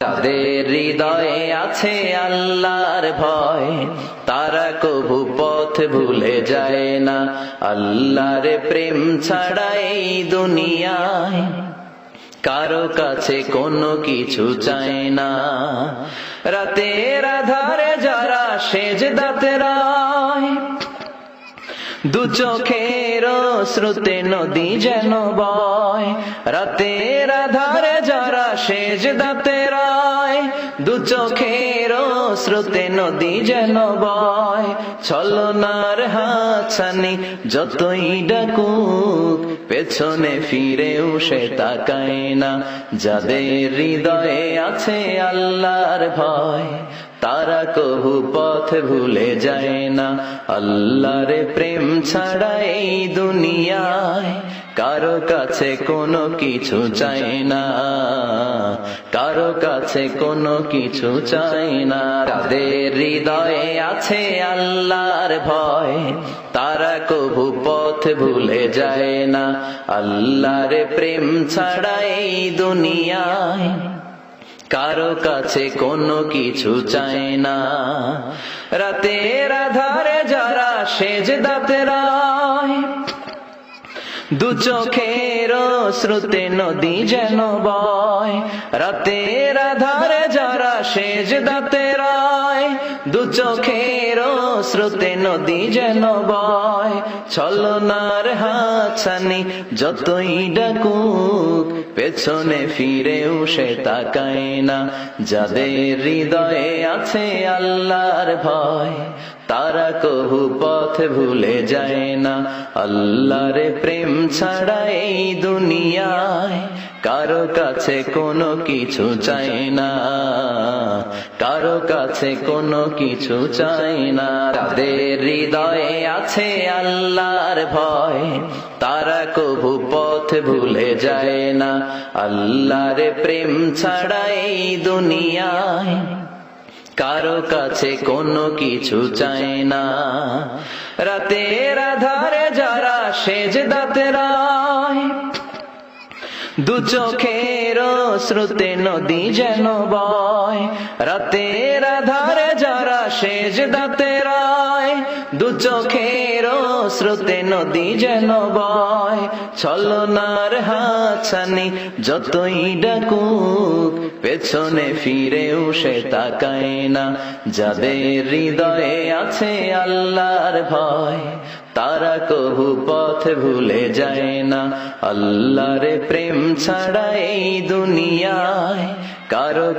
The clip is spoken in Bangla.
তাদের হৃদয়ে আছে আল্লাহর ভয়, তারা কভু পথ ভুলে যায় না। আল্লাহর প্রেম ছাড়া এই দুনিয়ায় কারো কাছে কোনো কিছু চায় না। রাতের আধারে যারা সেজদাতে রয়, দু চোখের শ্রুতে নদী যেন বয়। রাতের আধারে যারা সেজদাতে রয়, দু চোখের শ্রুতে নদী যেন বয়। ছলনার হাতছানি যতই ডাকুক, পেছনে ফিরেও সে তাকায় না। যাদের হৃদয়ে আছে আল্লাহর ভয়, তারা কভু পথ ভুলে যায় না। আল্লাহর প্রেম ছাড়া এই দুনিয়ায় কারো কাছে কোনো কিছু চায় না, কারো কাছে কোনো কিছু চায় না। তাদের হৃদয়ে আছে আল্লাহর ভয়, তারা কভু পথ ভুলে যায় না। আল্লাহর প্রেম ছাড়া এই দুনিয়ায় কারো কাছে কোনো কিছু চায় না। রাতের আধারে যারা সেজদাতে রয়, দু চোখের শ্রুতে নদী যেন বয়। রাতের আধারে যারা সেজদাতে রয়, দু চোখের শ্রুতে নদী যেন বয়। ছলনার হাতছানি যতই ডাকুক, পেছনে ফিরেও সে তাকায় না। যাদের হৃদয়ে আছে আল্লাহর ভয়, তারা কভু পথ ভুলে যায় না। আল্লাহর প্রেম ছাড়া এই দুনিয়ায় কারো কাছে কোনো কিছু চায় না, কারো কাছে কোনো কিছু চায় না। তাদের হৃদয়ে আছে আল্লাহর ভয়, তারা কভু পথ ভুলে যায় না। আল্লাহর প্রেম ছাড়া এই দুনিয়ায় কারো কাছে কোনো কিছু চায় না। রাতের আধারে যারা সেজদাতে রয়, দু চোখের শ্রুতে নদী যেন বয়। রাতের আধারে যারা সেজদাতে রয়, দু চোখের শ্রুতে নদী যেন বয়। ছলনার হাতছানি যতই ডাকুক, পেছনে ফিরেও সে তাকায় না। যাদের হৃদয়ে আছে আল্লাহর ভয়, তারা কভু পথ ভুলে যায় না। আল্লাহর প্রেম ছাড়া এই দুনিয়ায় কারো